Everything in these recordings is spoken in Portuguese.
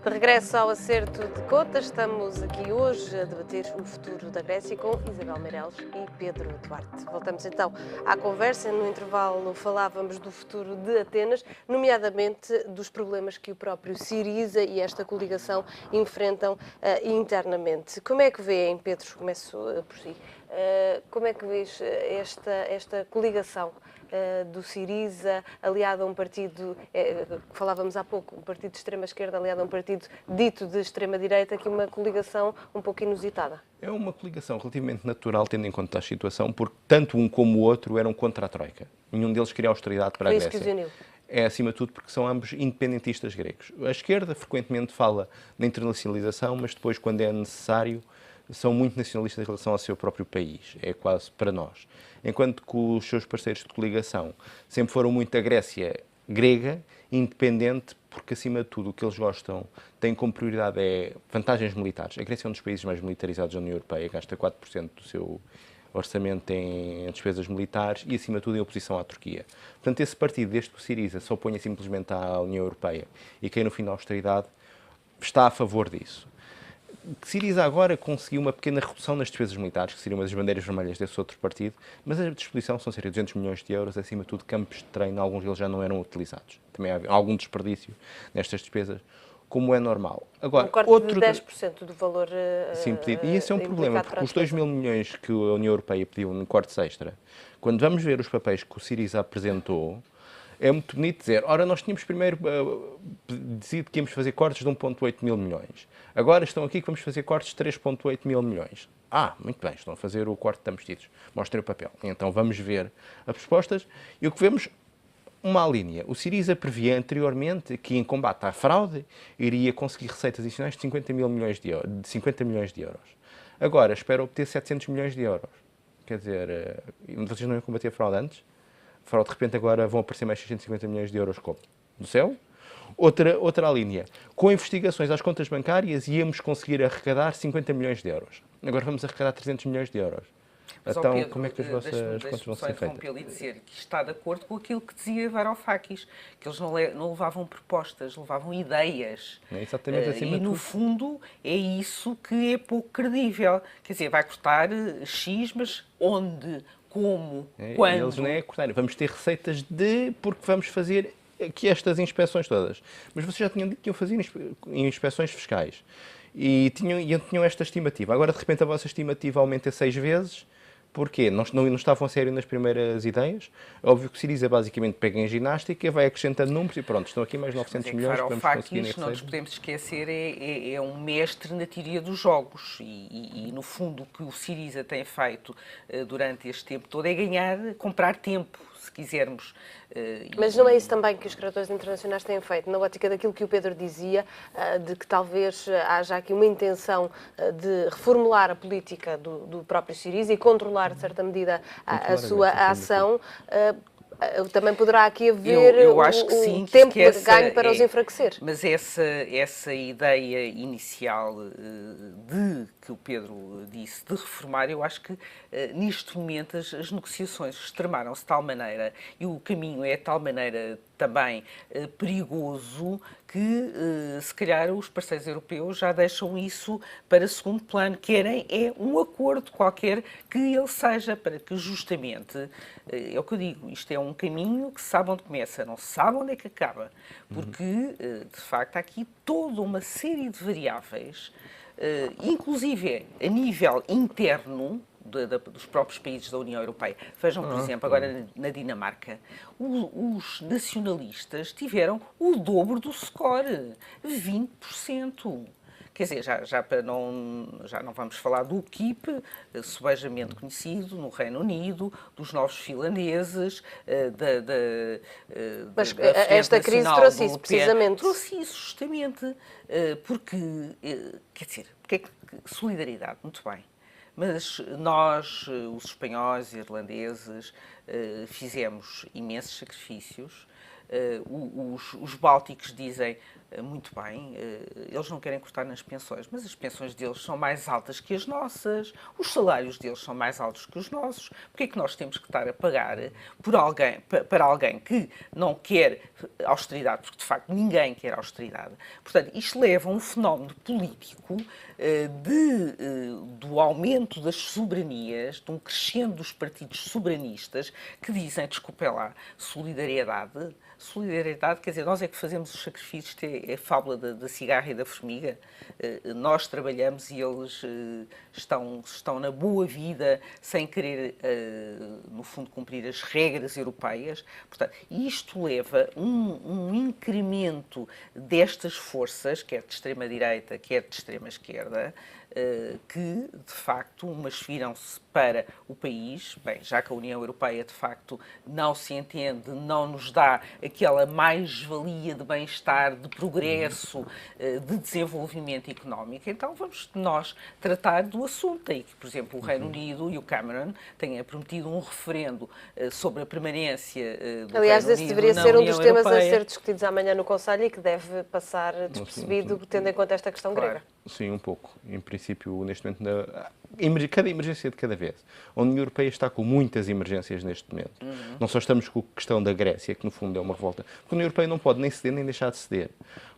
De regresso ao acerto de contas, estamos aqui hoje a debater o futuro da Grécia com Isabel Meireles e Pedro Duarte. Voltamos então à conversa. No intervalo falávamos do futuro de Atenas, nomeadamente dos problemas que o próprio Syriza e esta coligação enfrentam internamente. Como é que vêem, Pedro, começo por si, como é que vês esta coligação do Syriza, aliado a um partido, que falávamos há pouco, um partido de extrema-esquerda aliado a um partido dito de extrema-direita, que é uma coligação um pouco inusitada? É uma coligação relativamente natural, tendo em conta a situação, porque tanto um como o outro eram contra a Troika. Nenhum deles queria austeridade para a Grécia. Foi isso que os uniu. É, acima de tudo, porque são ambos independentistas gregos. A esquerda frequentemente fala na internacionalização, mas depois, quando é necessário, são muito nacionalistas em relação ao seu próprio país. É quase para nós. Enquanto que os seus parceiros de coligação sempre foram muito a Grécia grega, independente, porque acima de tudo o que eles gostam, têm como prioridade vantagens militares. A Grécia é um dos países mais militarizados da União Europeia, gasta 4% do seu orçamento em despesas militares e, acima de tudo, em oposição à Turquia. Portanto, esse partido, desde que o Syriza se oponha simplesmente à União Europeia e queira no fim da austeridade, está a favor disso. Syriza agora conseguiu uma pequena redução nas despesas militares, que seriam uma das bandeiras vermelhas desse outro partido, mas a disposição são cerca de 200 milhões de euros, acima de tudo campos de treino, alguns deles já não eram utilizados. Também há algum desperdício nestas despesas, como é normal. Agora, um corte de 10% do valor sim, pedido. E esse é um problema, porque os 2 mil milhões que a União Europeia pediu no corte extra, quando vamos ver os papéis que o Syriza apresentou, é muito bonito dizer, ora, nós tínhamos primeiro decidido que íamos fazer cortes de 1,8 mil milhões. Agora estão aqui que vamos fazer cortes de 3,8 mil milhões. Muito bem, estão a fazer o corte de ambos títulos. Mostrem o papel. Então vamos ver as propostas e o que vemos, uma linha. O Syriza previa anteriormente que, em combate à fraude, iria conseguir receitas adicionais de 50 milhões de euros. Agora espera obter 700 milhões de euros. Quer dizer, vocês não iam combater a fraude antes? De repente agora vão aparecer mais 650 milhões de euros como? Do céu? Outra linha. Com investigações às contas bancárias íamos conseguir arrecadar 50 milhões de euros. Agora vamos arrecadar 300 milhões de euros. Mas, então, Pedro, como é que as vossas contas vão ser feitas? E dizer que está de acordo com aquilo que dizia Varoufakis, que eles não levavam propostas, levavam ideias. É exatamente assim. E, no fundo, é isso que é pouco credível. Quer dizer, vai cortar X, mas onde? Como? Quando? Eles nem é cortar. Vamos ter receitas porque vamos fazer aqui estas inspeções todas. Mas vocês já tinham dito que iam fazer inspeções fiscais. E tinham esta estimativa. Agora, de repente, a vossa estimativa aumenta 6 vezes. Porquê? Não estavam a sério nas primeiras ideias. É óbvio que o Syriza basicamente pega em ginástica, vai acrescentando números e pronto, estão aqui mais 900 milhões que vamos conseguir nesse. Não nos podemos esquecer, é um mestre na teoria dos jogos e, no fundo, o que o Syriza tem feito durante este tempo todo é comprar tempo, se quisermos. Mas não é isso também que os credores internacionais têm feito, na ótica daquilo que o Pedro dizia, de que talvez haja aqui uma intenção de reformular a política do próprio Syriza e controlar, de certa medida, a sua ação. Também poderá aqui haver eu acho que sim, tempo ganho para os enfraquecer. Mas essa ideia inicial que o Pedro disse de reformar, eu acho que neste momento as negociações extremaram-se de tal maneira e o caminho é de tal maneira também perigoso que se calhar os parceiros europeus já deixam isso para segundo plano. Querem um acordo qualquer que ele seja, para que justamente, é o que eu digo, isto é um caminho que se sabe onde começa, não se sabe onde é que acaba, porque de facto há aqui toda uma série de variáveis, inclusive a nível interno, dos próprios países da União Europeia. Vejam, por exemplo, agora na Dinamarca, os nacionalistas tiveram o dobro do score, 20%. Quer dizer, já não vamos falar do UKIP, subejamente conhecido no Reino Unido, dos novos finlandeses, Mas esta crise trouxe isso, precisamente. Trouxe isso, justamente, porque, quer dizer, porque é que solidariedade, muito bem. Mas nós, os espanhóis e irlandeses, fizemos imensos sacrifícios. Os bálticos dizem muito bem, eles não querem cortar nas pensões, mas as pensões deles são mais altas que as nossas, os salários deles são mais altos que os nossos. Porque é que nós temos que estar a pagar por alguém, para alguém que não quer austeridade, porque de facto ninguém quer austeridade. Portanto, isto leva a um fenómeno político do aumento das soberanias, de um crescendo dos partidos soberanistas que dizem, desculpem lá, solidariedade, quer dizer, nós é que fazemos os sacrifícios, é a fábula da cigarra e da formiga. Nós trabalhamos e eles estão na boa vida sem querer, no fundo, cumprir as regras europeias. Portanto, isto leva um incremento destas forças, quer de extrema-direita, quer de extrema-esquerda, que, de facto, umas viram-se para o país, bem, já que a União Europeia, de facto, não se entende, não nos dá aquela mais-valia de bem-estar, de progresso, de desenvolvimento económico, então vamos nós tratar do assunto. E que, por exemplo, o Reino Unido e o Cameron têm prometido um referendo sobre a permanência do Aliás, Reino esse Unido deveria na ser um União dos temas Europeia. a ser discutidos amanhã no Conselho e que deve passar despercebido, tendo em conta esta questão Claro. grega. Sim, um pouco. Em princípio, neste momento, cada emergência de cada vez. A União Europeia está com muitas emergências neste momento. Não só estamos com a questão da Grécia, que no fundo é uma revolta, porque a União Europeia não pode nem ceder nem deixar de ceder.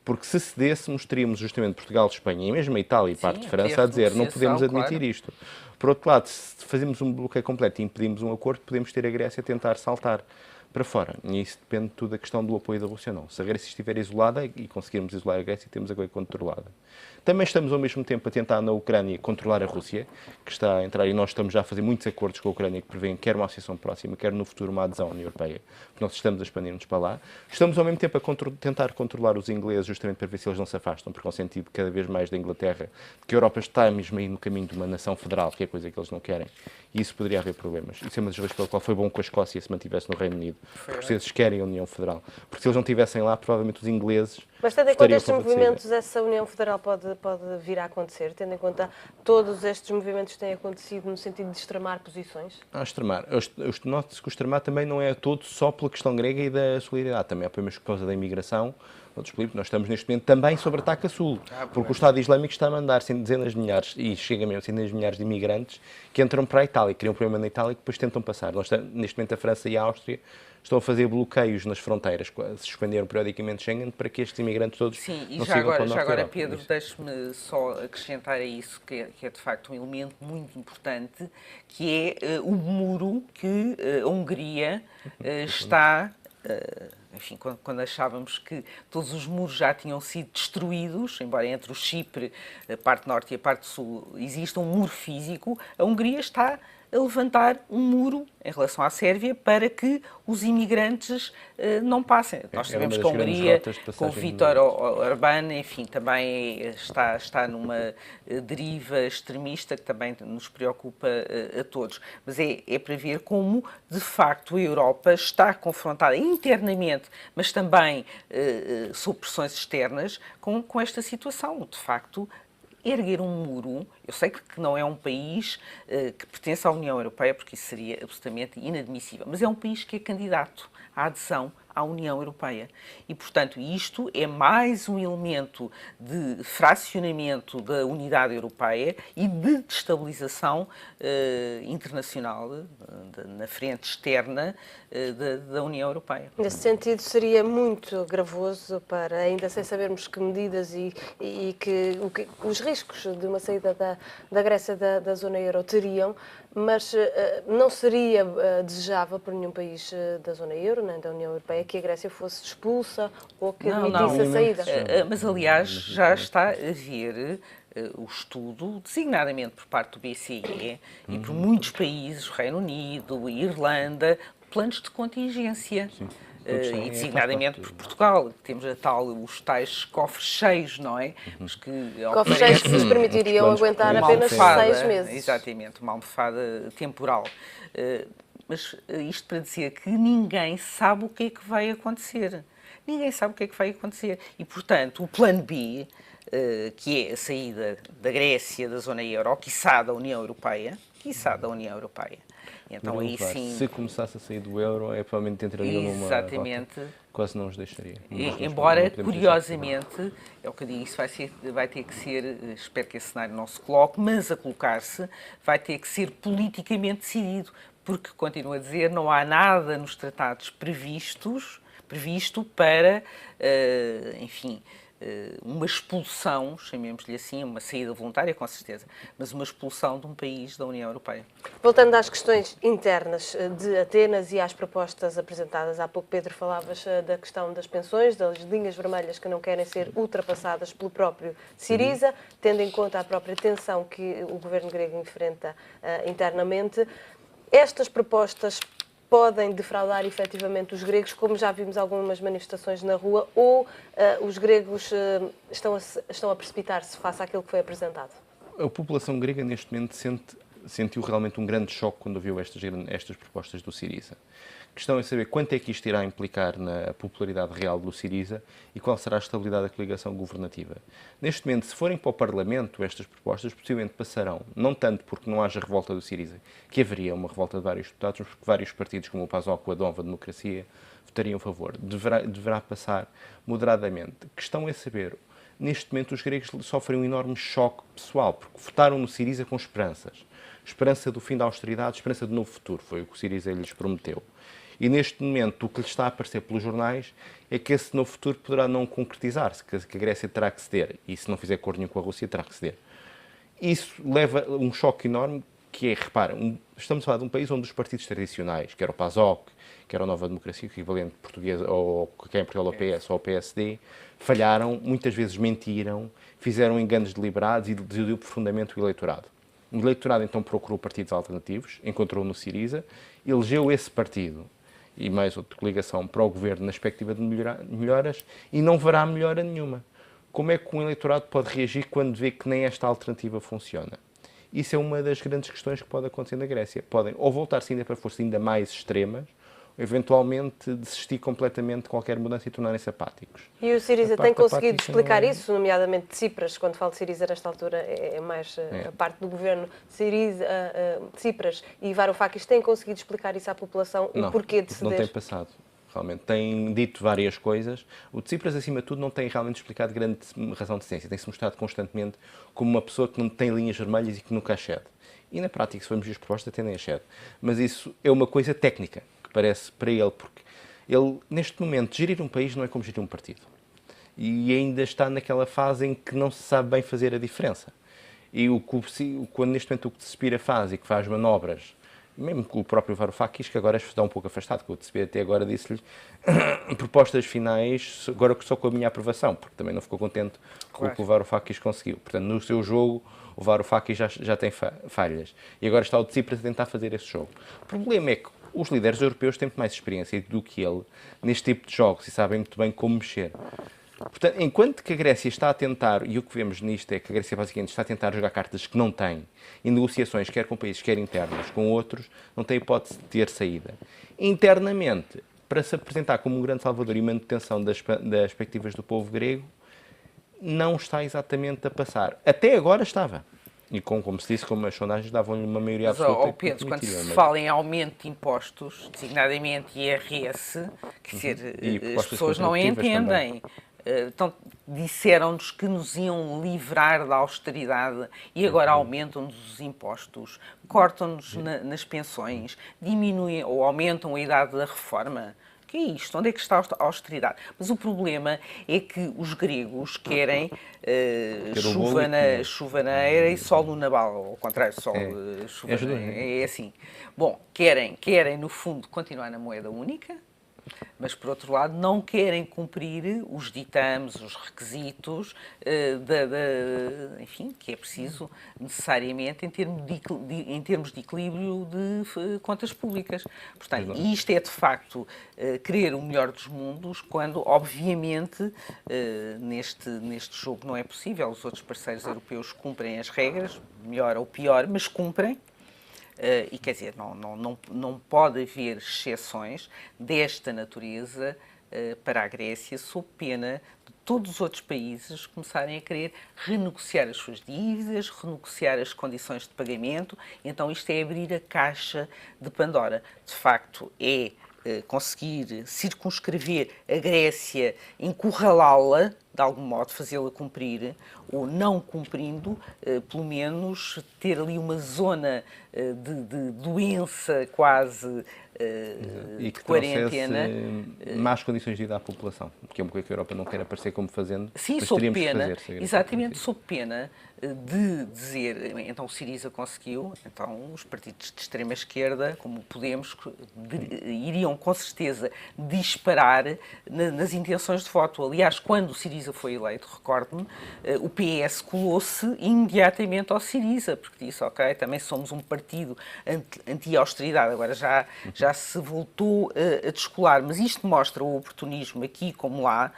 Porque se cedêssemos, teríamos justamente Portugal, Espanha e mesmo a Itália e parte de França a dizer não podemos admitir isto. Por outro lado, se fazemos um bloqueio completo e impedimos um acordo, podemos ter a Grécia a tentar saltar para fora. E isso depende tudo da questão do apoio da Rússia ou não. Se a Grécia estiver isolada e conseguirmos isolar a Grécia, temos a coisa controlada. Também estamos ao mesmo tempo a tentar na Ucrânia controlar a Rússia, que está a entrar, e nós estamos já a fazer muitos acordos com a Ucrânia que prevêem quer uma associação próxima, quer no futuro uma adesão à União Europeia, porque nós estamos a expandir-nos para lá. Estamos ao mesmo tempo a tentar controlar os ingleses justamente para ver se eles não se afastam, porque há um sentido cada vez mais da Inglaterra, de que a Europa está mesmo aí no caminho de uma nação federal, que é coisa que eles não querem, e isso poderia haver problemas. Isso é uma das razões pela qual foi bom que a Escócia se mantivesse no Reino Unido, porque se eles querem a União Federal. Porque se eles não estivessem lá, provavelmente os ingleses... Mas tendo em conta estes movimentos, essa União Federal pode vir a acontecer, tendo em conta todos estes movimentos que têm acontecido no sentido de extremar posições? Extremar. Note-se que o extremar também não é todo só pela questão grega e da solidariedade, também é apenas por causa da imigração. Nós estamos neste momento também sobre ataque a sul, porque o Estado Islâmico está a mandar dezenas de milhares, e chega mesmo a centenas de milhares de imigrantes que entram para a Itália, criam um problema na Itália e depois tentam passar. Neste momento a França e a Áustria estão a fazer bloqueios nas fronteiras, suspenderam periodicamente Schengen para que estes imigrantes todos não sigam para o norte da Europa. Pedro, deixe-me só acrescentar a isso, que é de facto um elemento muito importante, que é o muro que a Hungria está... Enfim, quando achávamos que todos os muros já tinham sido destruídos, embora entre o Chipre, a parte norte e a parte sul, exista um muro físico, a Hungria está a levantar um muro em relação à Sérvia para que os imigrantes não passem. Nós sabemos que a Hungria, com o Viktor Orbán, enfim, também está numa deriva extremista que também nos preocupa a todos. Mas é para ver como, de facto, a Europa está confrontada internamente, mas também sob pressões externas, com esta situação. De facto, erguer um muro, eu sei que não é um país que pertence à União Europeia, porque isso seria absolutamente inadmissível, mas é um país que é candidato à adesão à União Europeia. E, portanto, isto é mais um elemento de fracionamento da unidade europeia e de destabilização internacional, na frente externa da União Europeia. Nesse sentido, seria muito gravoso para, ainda sem sabermos que medidas e os riscos de uma saída da Grécia da zona euro teriam, mas não seria desejável para nenhum país da zona euro, nem da União Europeia, que a Grécia fosse expulsa ou que admitisse a saída. Mas, aliás, já está a haver o estudo, designadamente por parte do BCE e por muitos países, Reino Unido, Irlanda, planos de contingência. E designadamente por Portugal, temos os tais cofres cheios, não é? Cofres cheios que nos permitiriam aguentar apenas 6 meses. Exatamente, uma almofada temporal. Mas isto para dizer que ninguém sabe o que é que vai acontecer. Ninguém sabe o que é que vai acontecer. E, portanto, o plano B, que é a saída da Grécia da zona euro, quiçá da União Europeia, Então aí sim... Se começasse a sair do euro, provavelmente entraria numa rota, quase não os deixaria. Embora, curiosamente, é o que eu digo, isso vai ter que ser, espero que esse cenário não se coloque, mas a colocar-se vai ter que ser politicamente decidido, porque, continuo a dizer, não há nada nos tratados previsto para, enfim, uma expulsão, chamemos-lhe assim, uma saída voluntária, com certeza, mas uma expulsão de um país da União Europeia. Voltando às questões internas de Atenas e às propostas apresentadas, há pouco, Pedro, falavas da questão das pensões, das linhas vermelhas que não querem ser ultrapassadas pelo próprio Syriza, tendo em conta a própria tensão que o governo grego enfrenta internamente. Estas propostas podem defraudar efetivamente os gregos, como já vimos algumas manifestações na rua, ou os gregos estão a precipitar-se face àquilo que foi apresentado? A população grega, neste momento, sentiu realmente um grande choque quando ouviu estas propostas do Syriza. A questão é saber quanto é que isto irá implicar na popularidade real do Syriza e qual será a estabilidade da coligação governativa. Neste momento, se forem para o Parlamento, estas propostas possivelmente passarão, não tanto porque não haja revolta do Syriza, que haveria uma revolta de vários deputados, mas porque vários partidos, como o PASOK, o Nova Democracia, votariam a favor. Deverá passar moderadamente. A questão é saber, neste momento os gregos sofrem um enorme choque pessoal, porque votaram no Syriza com esperanças. Esperança do fim da austeridade, esperança de novo futuro, foi o que o Syriza lhes prometeu. E neste momento o que lhes está a aparecer pelos jornais é que esse novo futuro poderá não concretizar-se, que a Grécia terá que ceder, e se não fizer acordo nenhum com a Rússia, terá que ceder. Isso leva a um choque enorme, que é, repara, estamos a falar de um país onde os partidos tradicionais, quer o PASOK, quer a Nova Democracia, equivalente português, ou quem é Portugal ao PS ou ao PSD, falharam, muitas vezes mentiram, fizeram enganos deliberados e desiludiu profundamente o eleitorado. O eleitorado então procurou partidos alternativos, encontrou no Syriza, elegeu esse partido e mais outra coligação para o governo na perspectiva de melhoras e não verá melhora nenhuma. Como é que um eleitorado pode reagir quando vê que nem esta alternativa funciona? Isso é uma das grandes questões que pode acontecer na Grécia. Podem ou voltar-se ainda para forças ainda mais extremas, ou eventualmente desistir completamente de qualquer mudança e tornarem-se apáticos. E o Syriza tem conseguido explicar isso, nomeadamente de Tsipras, quando falo de Syriza nesta altura é mais a parte do governo Syriza, Tsipras e Varoufakis têm conseguido explicar isso à população, o porquê de ceder? Não tem passado. Realmente tem dito várias coisas. O Tsipras, acima de tudo, não tem realmente explicado grande razão de existência. Tem-se mostrado constantemente como uma pessoa que não tem linhas vermelhas e que nunca excede. E na prática, se formos ver as propostas, até nem excede. Mas isso é uma coisa técnica, que parece para ele, porque ele, neste momento, gerir um país não é como gerir um partido. E ainda está naquela fase em que não se sabe bem fazer a diferença. E quando neste momento o que Tsipras faz e que faz manobras, mesmo com o próprio Varoufakis, que agora está um pouco afastado, que o Tsipras até agora disse-lhe propostas finais, agora só com a minha aprovação, porque também não ficou contente com o que o Varoufakis conseguiu. Portanto, no seu jogo, o Varoufakis já tem falhas. E agora está o Tsipras a tentar fazer esse jogo. O problema é que os líderes europeus têm muito mais experiência do que ele neste tipo de jogos e sabem muito bem como mexer. Portanto, enquanto que a Grécia está a tentar, e o que vemos nisto é que a Grécia basicamente está a tentar jogar cartas que não tem, em negociações, quer com países, quer internas, com outros, não tem hipótese de ter saída. Internamente, para se apresentar como um grande salvador e manutenção das perspectivas do povo grego, não está exatamente a passar. Até agora estava. E como se disse, como as sondagens davam-lhe uma maioria absoluta. Mas, Pedro, quando se fala em aumento de impostos, designadamente IRS, quer dizer, as pessoas não entendem. Então, disseram-nos que nos iam livrar da austeridade e agora aumentam-nos os impostos, cortam-nos nas pensões, diminuem ou aumentam a idade da reforma. O que é isto? Onde é que está a austeridade? Mas o problema é que os gregos querem chuva na era e sol no nabal, ao contrário, chuva é assim. Bom, querem, no fundo, continuar na moeda única, mas, por outro lado, não querem cumprir os ditames, os requisitos, enfim, que é preciso necessariamente em termos de equilíbrio de contas públicas. Portanto, isto é, de facto, querer o melhor dos mundos, quando, obviamente, neste jogo não é possível. Os outros parceiros europeus cumprem as regras, melhor ou pior, mas cumprem. E quer dizer, não pode haver exceções desta natureza para a Grécia, sob pena de todos os outros países começarem a querer renegociar as suas dívidas, renegociar as condições de pagamento. Então isto é abrir a caixa de Pandora. De facto, é conseguir circunscrever a Grécia, encurralá-la, de algum modo, fazê-la cumprir, ou não cumprindo, pelo menos ter ali uma zona de doença quase e de que quarentena. Más condições de vida à população, que é uma coisa que a Europa não quer aparecer como fazendo, Sim, mas sob teríamos que pena, fazer. exatamente sob pena de dizer, então o Syriza conseguiu, então os partidos de extrema-esquerda, como o Podemos, iriam com certeza disparar nas intenções de voto. Aliás, quando o Syriza foi eleito, recordo-me, o PS colou-se imediatamente ao Syriza, porque disse, ok, também somos um partido anti-austeridade, agora já se voltou a descolar, mas isto mostra o oportunismo aqui como lá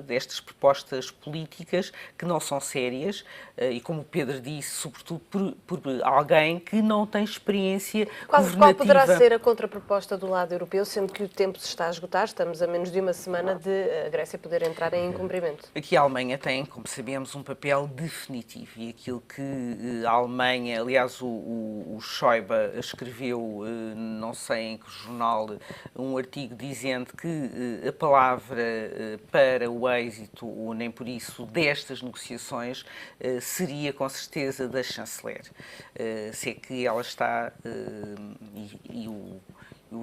destas propostas políticas que não são sérias e, como o Pedro disse, sobretudo por alguém que não tem experiência governativa. Qual poderá ser a contraproposta do lado europeu, sendo que o tempo se está a esgotar, estamos a menos de uma semana de a Grécia poder entrar em incumprimento? Aqui a Alemanha tem, como sabemos, um papel definitivo e aquilo que a Alemanha, aliás, o Schäuble escreveu, não sei em que jornal, um artigo dizendo que a palavra para o êxito, ou nem por isso, destas negociações seria com certeza da chanceler. Se é que ela está e o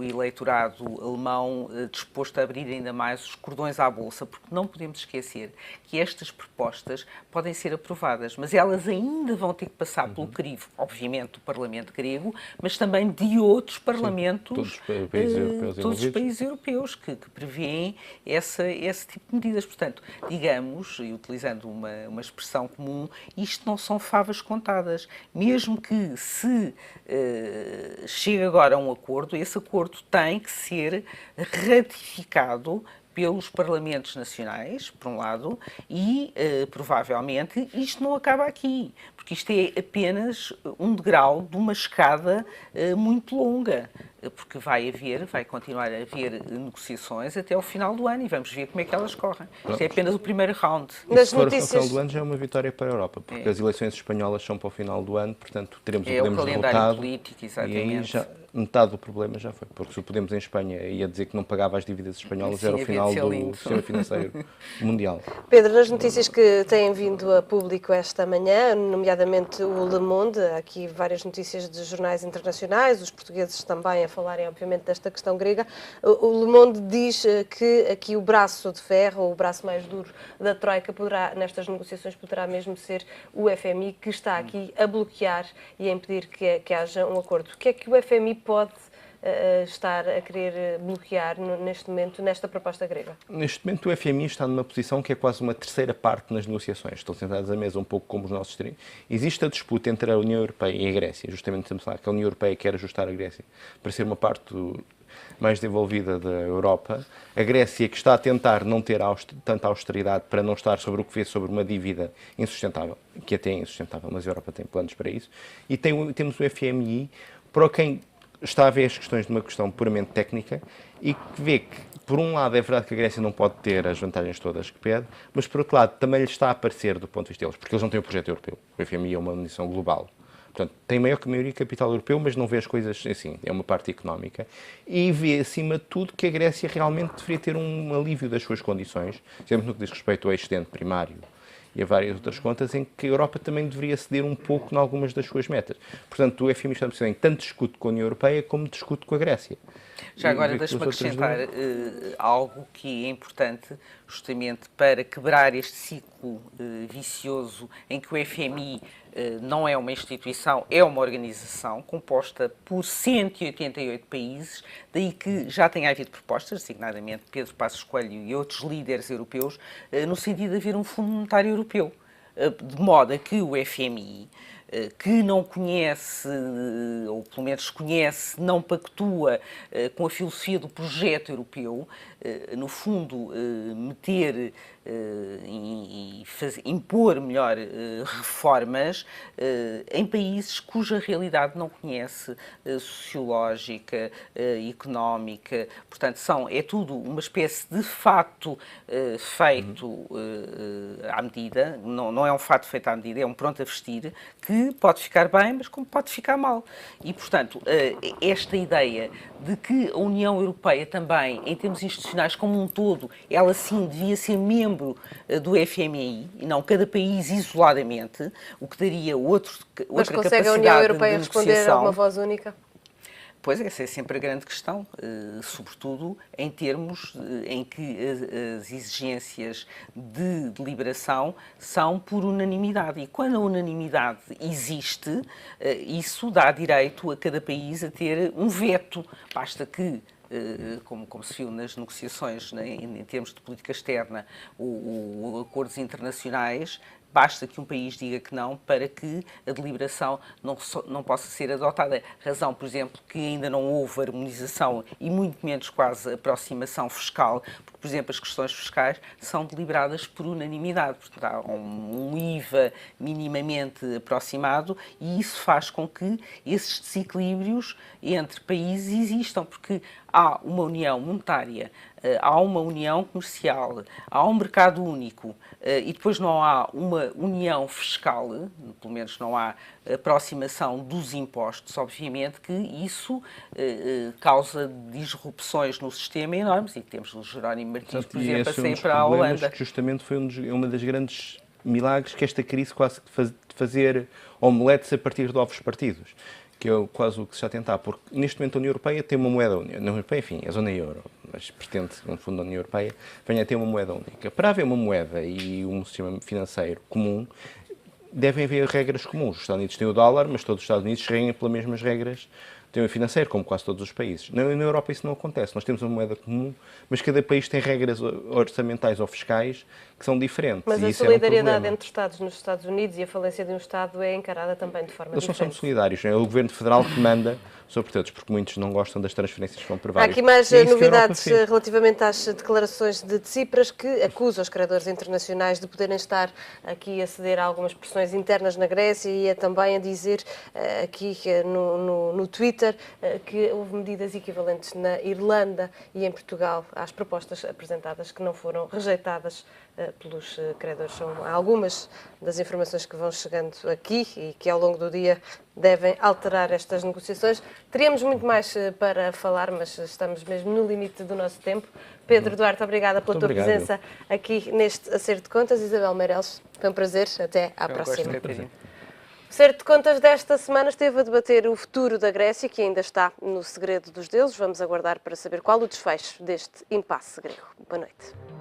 eleitorado alemão disposto a abrir ainda mais os cordões à bolsa, porque não podemos esquecer que estas propostas podem ser aprovadas, mas elas ainda vão ter que passar pelo crivo, obviamente, do Parlamento grego, mas também de outros parlamentos, todos os países europeus que prevêem esse tipo de medidas. Portanto, digamos, e utilizando uma expressão comum, isto não são favas contadas. Mesmo que se chegue agora a um acordo, esse acordo tem que ser ratificado pelos parlamentos nacionais, por um lado, e provavelmente isto não acaba aqui, porque isto é apenas um degrau de uma escada muito longa, porque vai continuar a haver negociações até ao final do ano e vamos ver como é que elas correm. Isto é apenas o primeiro round. E se for ao final do ano já é uma vitória para a Europa, porque as eleições espanholas são para o final do ano, portanto teremos o Podemos derrotado político, exatamente. E aí já metade do problema já foi, porque se o Podemos em Espanha ia dizer que não pagava as dívidas espanholas, sim, era o final do sistema financeiro mundial. Pedro, nas notícias que têm vindo a público esta manhã, nomeadamente o Le Monde, há aqui várias notícias de jornais internacionais, os portugueses também a falarem, obviamente, desta questão grega. O Le Monde diz que aqui o braço de ferro, ou o braço mais duro da Troika, nestas negociações, poderá mesmo ser o FMI, que está aqui a bloquear e a impedir que haja um acordo. O que é que o FMI pode estar a querer bloquear neste momento, nesta proposta grega? Neste momento o FMI está numa posição que é quase uma terceira parte nas negociações. Estão sentados à mesa um pouco como os nossos treinos. Existe a disputa entre a União Europeia e a Grécia. Justamente estamos a falar que a União Europeia quer ajustar a Grécia para ser uma parte mais desenvolvida da Europa. A Grécia que está a tentar não ter tanta austeridade para não estar sobre o que vê sobre uma dívida insustentável, que até é insustentável, mas a Europa tem planos para isso. E temos o FMI, para quem está a ver as questões de uma questão puramente técnica e que vê que, por um lado, é verdade que a Grécia não pode ter as vantagens todas que pede, mas, por outro lado, também lhe está a aparecer do ponto de vista deles, porque eles não têm um projeto europeu. O FMI é uma organização global. Portanto, tem maior que a maioria capital europeu, mas não vê as coisas assim, é uma parte económica. E vê, acima de tudo, que a Grécia realmente deveria ter um alívio das suas condições, sempre no que diz respeito ao excedente primário e a várias outras contas, em que a Europa também deveria ceder um pouco em algumas das suas metas. Portanto, o FMI está em tanto discute com a União Europeia como discute com a Grécia. Já agora, deixe-me acrescentar algo que é importante, justamente para quebrar este ciclo vicioso em que o FMI não é uma instituição, é uma organização composta por 188 países, daí que já tenha havido propostas, designadamente Pedro Passos Coelho e outros líderes europeus, no sentido de haver um Fundo Monetário Europeu, de modo a que o FMI que não conhece, ou pelo menos conhece, não pactua com a filosofia do projeto europeu, no fundo, meter e impor, melhor, reformas em países cuja realidade não conhece, sociológica, económica. Portanto, é tudo uma espécie de fato feito à medida, não é um fato feito à medida, é um pronto a vestir, que pode ficar bem, mas como pode ficar mal. E, portanto, esta ideia de que a União Europeia também, em termos institucionais como um todo, ela sim devia ser membro do FMI, e não cada país isoladamente, o que daria outra Mas capacidade consegue a União Europeia de responder a negociação. uma voz única? Pois essa é sempre a grande questão, sobretudo em termos em que as exigências de deliberação são por unanimidade. E quando a unanimidade existe, isso dá direito a cada país a ter um veto. Basta que, como se viu nas negociações, né, em termos de política externa, acordos internacionais, basta que um país diga que não para que a deliberação não possa ser adotada. Razão, por exemplo, que ainda não houve harmonização e muito menos quase aproximação fiscal, porque, por exemplo, as questões fiscais são deliberadas por unanimidade. Portanto, há um IVA minimamente aproximado e isso faz com que esses desequilíbrios entre países existam, porque há uma união monetária, há uma união comercial, há um mercado único e depois não há uma união fiscal, pelo menos não há aproximação dos impostos, obviamente que isso causa disrupções no sistema enormes e temos o Jerónimo Martins, por exemplo, a sair para a Holanda. Que justamente foi uma das grandes milagres que esta crise quase de fazer omeletes a partir de ovos partidos, que é quase o que se está a tentar, porque neste momento a União Europeia tem uma moeda única, não, enfim, a zona euro, mas pretende, no fundo, a União Europeia venha a ter uma moeda única. Para haver uma moeda e um sistema financeiro comum, devem haver regras comuns. Os Estados Unidos têm o dólar, mas todos os Estados Unidos regem pelas mesmas regras do financeiro, como quase todos os países. Na Europa isso não acontece. Nós temos uma moeda comum, mas cada país tem regras orçamentais ou fiscais que são diferentes. Mas e a isso era um solidariedade problema. entre Estados nos Estados Unidos e a falência de um Estado é encarada também de forma Eles não diferente. são solidários. É o governo federal que manda sobre todos, porque muitos não gostam das transferências que vão para Há vários. aqui mais E é isso que a Europa novidades fez. relativamente às declarações de Tsipras, que acusa os credores internacionais de poderem estar aqui a ceder a algumas pressões internas na Grécia e a também a dizer aqui no Twitter que houve medidas equivalentes na Irlanda e em Portugal às propostas apresentadas que não foram rejeitadas pelos credores. São algumas das informações que vão chegando aqui e que ao longo do dia devem alterar estas negociações. Teríamos muito mais para falar, mas estamos mesmo no limite do nosso tempo. Pedro Duarte, obrigada pela tua presença aqui neste Acerto de Contas. Isabel Meireles, foi um prazer. Até à próxima. O Acerto de Contas desta semana esteve a debater o futuro da Grécia, que ainda está no segredo dos deuses. Vamos aguardar para saber qual o desfecho deste impasse grego. Boa noite.